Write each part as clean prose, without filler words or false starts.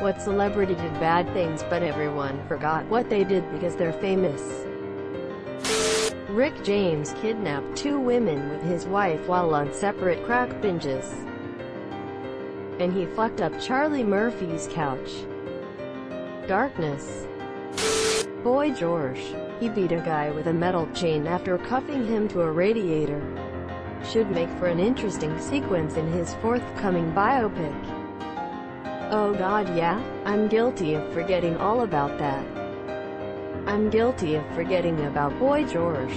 What celebrity did bad things but everyone forgot what they did because they're famous? Rick James kidnapped 2 women with his wife while on separate crack binges. And he fucked up Charlie Murphy's couch. Darkness. Boy George. He beat a guy with a metal chain after cuffing him to a radiator. Should make for an interesting sequence in his forthcoming biopic. Oh god, yeah, I'm guilty of forgetting all about that. I'm guilty of forgetting about Boy George.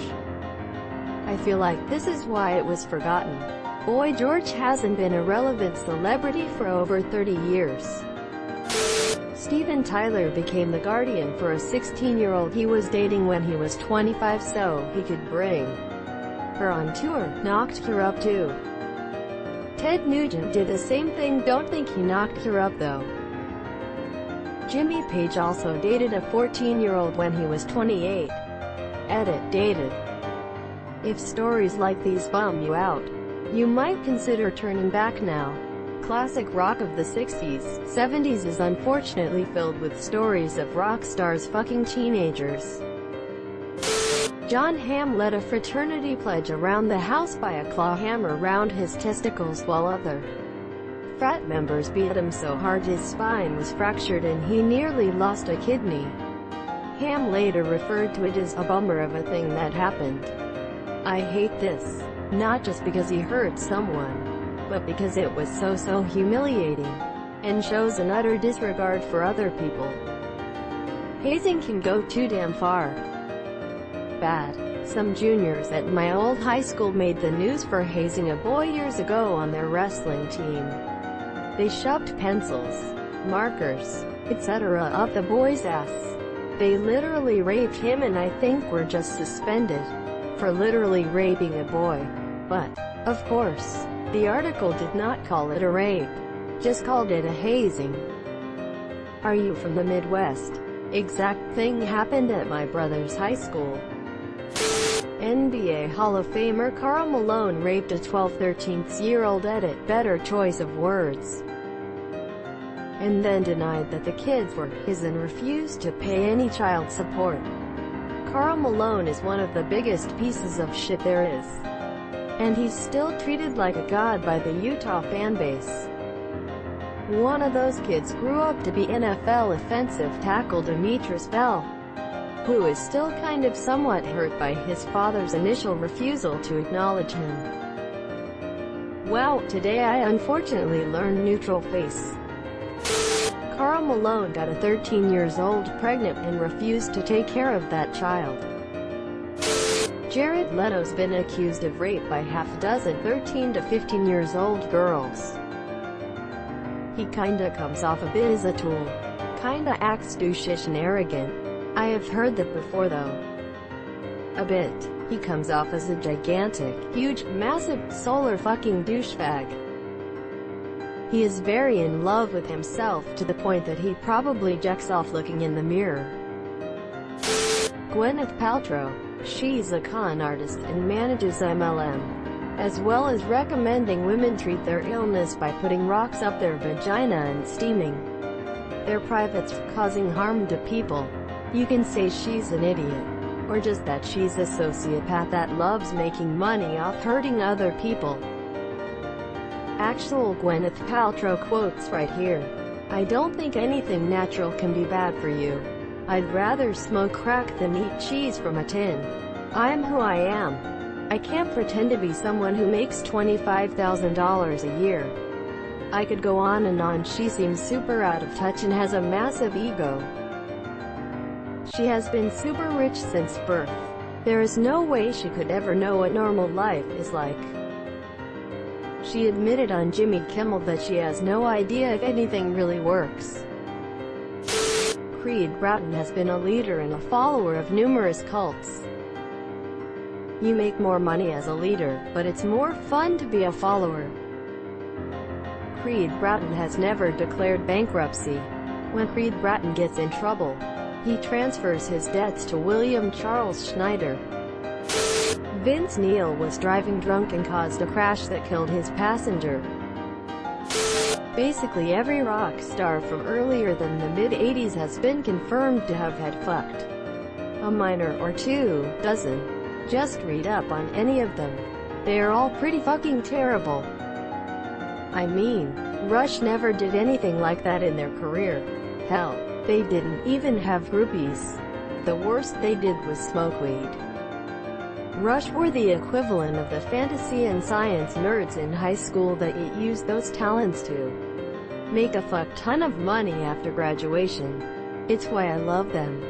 I feel like this is why it was forgotten. Boy George hasn't been a relevant celebrity for over 30 years. Steven Tyler became the guardian for a 16-year-old he was dating when he was 25 so he could bring her on tour. Knocked her up too. Ted Nugent did the same thing, don't think he knocked her up though. Jimmy Page also dated a 14-year-old when he was 28. Edit, dated. If stories like these bum you out, you might consider turning back now. Classic rock of the 60s, 70s is unfortunately filled with stories of rock stars fucking teenagers. John Hamm led a fraternity pledge around the house by a claw hammer round his testicles while other frat members beat him so hard his spine was fractured and he nearly lost a kidney. Hamm later referred to it as a bummer of a thing that happened. I hate this. Not just because he hurt someone, but because it was so humiliating, and shows an utter disregard for other people. Hazing can go too damn far. Bad. Some juniors at my old high school made the news for hazing a boy years ago on their wrestling team. They shoved pencils, markers, etc. up the boy's ass. They literally raped him and I think were just suspended for literally raping a boy. But, of course, the article did not call it a rape, just called it a hazing. Are you from the Midwest? Exact thing happened at my brother's high school. NBA Hall of Famer Karl Malone raped a 12-13-year-old. Edit, better choice of words. And then denied that the kids were his and refused to pay any child support. Karl Malone is one of the biggest pieces of shit there is. And he's still treated like a god by the Utah fanbase. One of those kids grew up to be NFL offensive tackle Demetrius Bell, who is still kind of somewhat hurt by his father's initial refusal to acknowledge him. Wow, today I unfortunately learned neutral face. Karl Malone got a 13-year-old pregnant and refused to take care of that child. Jared Leto's been accused of rape by half a dozen 13 to 15-year-old girls. He kinda comes off a bit as a tool. Kinda acts douchish and arrogant. I have heard that before though. A bit. He comes off as a gigantic, huge, massive, solar fucking douchebag. He is very in love with himself to the point that he probably jacks off looking in the mirror. Gwyneth Paltrow. She's a con artist and manages MLM, as well as recommending women treat their illness by putting rocks up their vagina and steaming their privates, causing harm to people. You can say she's an idiot, or just that she's a sociopath that loves making money off hurting other people. Actual Gwyneth Paltrow quotes right here. I don't think anything natural can be bad for you. I'd rather smoke crack than eat cheese from a tin. I'm who I am. I can't pretend to be someone who makes $25,000 a year. I could go on and on. She seems super out of touch and has a massive ego. She has been super rich since birth. There is no way she could ever know what normal life is like. She admitted on Jimmy Kimmel that she has no idea if anything really works. Creed Bratton has been a leader and a follower of numerous cults. You make more money as a leader, but it's more fun to be a follower. Creed Bratton has never declared bankruptcy. When Creed Bratton gets in trouble, he transfers his debts to William Charles Schneider. Vince Neil was driving drunk and caused a crash that killed his passenger. Basically every rock star from earlier than the mid-80s has been confirmed to have had fucked a minor or 2 dozen. Just read up on any of them. They are all pretty fucking terrible. I mean, Rush never did anything like that in their career. Hell, they didn't even have groupies. The worst they did was smoke weed. Rush were the equivalent of the fantasy and science nerds in high school that used those talents to make a fuck ton of money after graduation. It's why I love them.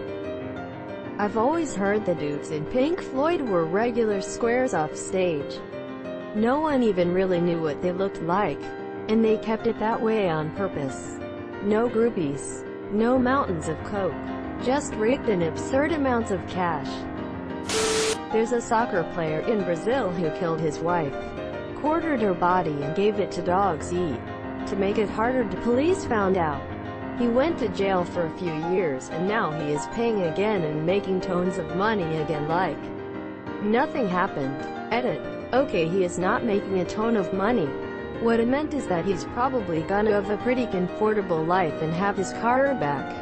I've always heard the dudes in Pink Floyd were regular squares off stage. No one even really knew what they looked like, and they kept it that way on purpose. No groupies, no mountains of coke, just rigged and absurd amounts of cash. There's a soccer player in Brazil who killed his wife, quartered her body and gave it to dogs eat. To make it harder, the police found out. He went to jail for a few years, and now he is paying again and making tons of money again like nothing happened. Edit. Okay, he is not making a ton of money. What it meant is that he's probably gonna have a pretty comfortable life and have his car back.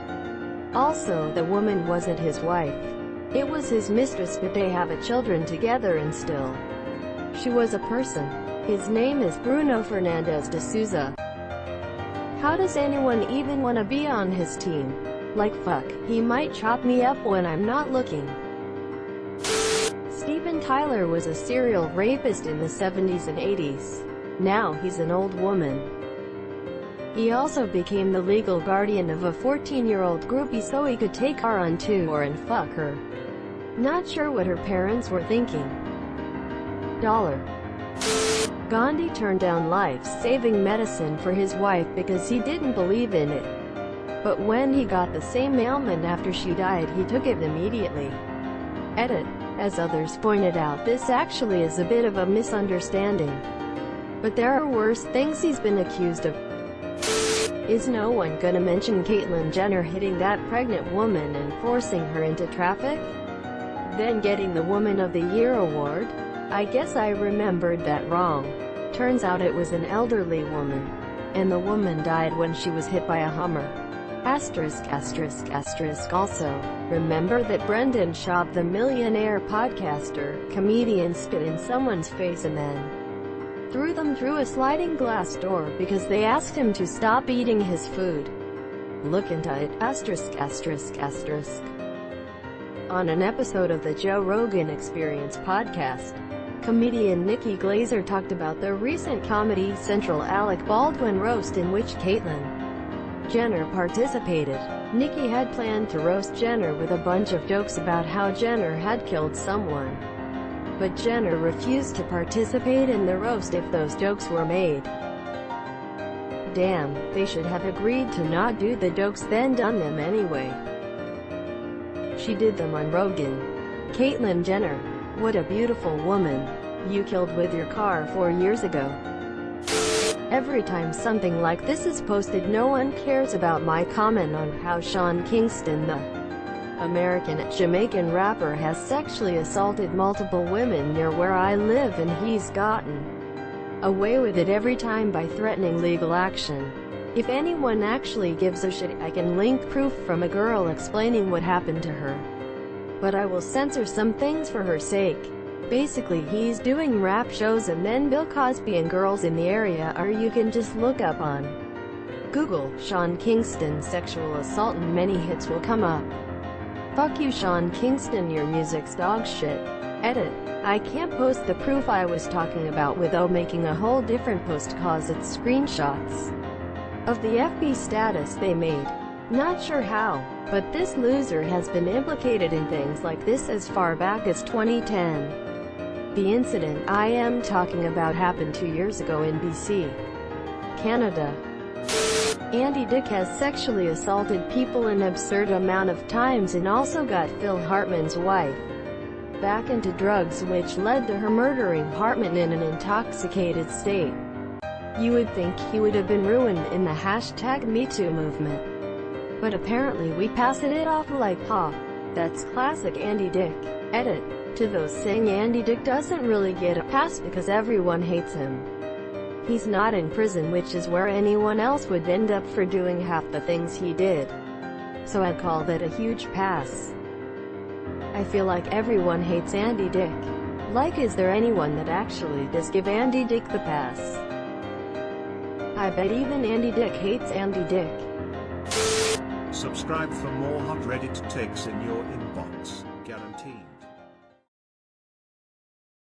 Also, the woman wasn't his wife. It was his mistress, but they have children together and still. She was a person. His name is Bruno Fernandes de Souza. How does anyone even want to be on his team? Like fuck, he might chop me up when I'm not looking. Steven Tyler was a serial rapist in the 70s and 80s. Now he's an old woman. He also became the legal guardian of a 14-year-old groupie so he could take her on tour and fuck her. Not sure what her parents were thinking. Gandhi turned down life-saving medicine for his wife because he didn't believe in it. But when he got the same ailment after she died, he took it immediately. Edit. As others pointed out, this actually is a bit of a misunderstanding. But there are worse things he's been accused of. Is no one gonna mention Caitlyn Jenner hitting that pregnant woman and forcing her into traffic? Then getting the Woman of the Year award? I guess I remembered that wrong. Turns out it was an elderly woman. And the woman died when she was hit by a Hummer. Also, remember that Brendan Schaub, the millionaire podcaster, comedian, spit in someone's face and then threw them through a sliding glass door because they asked him to stop eating his food. Look into it. On an episode of the Joe Rogan Experience podcast, comedian Nikki Glazer talked about the recent Comedy Central Alec Baldwin roast in which Caitlyn Jenner participated. Nikki had planned to roast Jenner with a bunch of jokes about how Jenner had killed someone. But Jenner refused to participate in the roast if those jokes were made. Damn, they should have agreed to not do the jokes then done them anyway. She did them on Rogan. Caitlyn Jenner. What a beautiful woman. You killed with your car 4 years ago. Every time something like this is posted, no one cares about my comment on how Sean Kingston, the American-Jamaican rapper, has sexually assaulted multiple women near where I live, and he's gotten away with it every time by threatening legal action. If anyone actually gives a shit, I can link proof from a girl explaining what happened to her. But I will censor some things for her sake. Basically, he's doing rap shows, and then Bill Cosby and girls in the area, or you can just look up on Google, Sean Kingston sexual assault, and many hits will come up. Fuck you, Sean Kingston, your music's dog shit. Edit. I can't post the proof I was talking about without making a whole different post cause it's screenshots of the FB status they made. Not sure how, but this loser has been implicated in things like this as far back as 2010. The incident I am talking about happened 2 years ago in BC, Canada. Andy Dick has sexually assaulted people an absurd amount of times and also got Phil Hartman's wife back into drugs, which led to her murdering Hartman in an intoxicated state. You would think he would have been ruined in the #MeToo movement. But apparently we passed it off like, that's classic Andy Dick. Edit. To those saying Andy Dick doesn't really get a pass because everyone hates him. He's not in prison, which is where anyone else would end up for doing half the things he did. So I'd call that a huge pass. I feel like everyone hates Andy Dick. Like, is there anyone that actually does give Andy Dick the pass? I bet even Andy Dick hates Andy Dick. Subscribe for more hot Reddit takes in your inbox, guaranteed.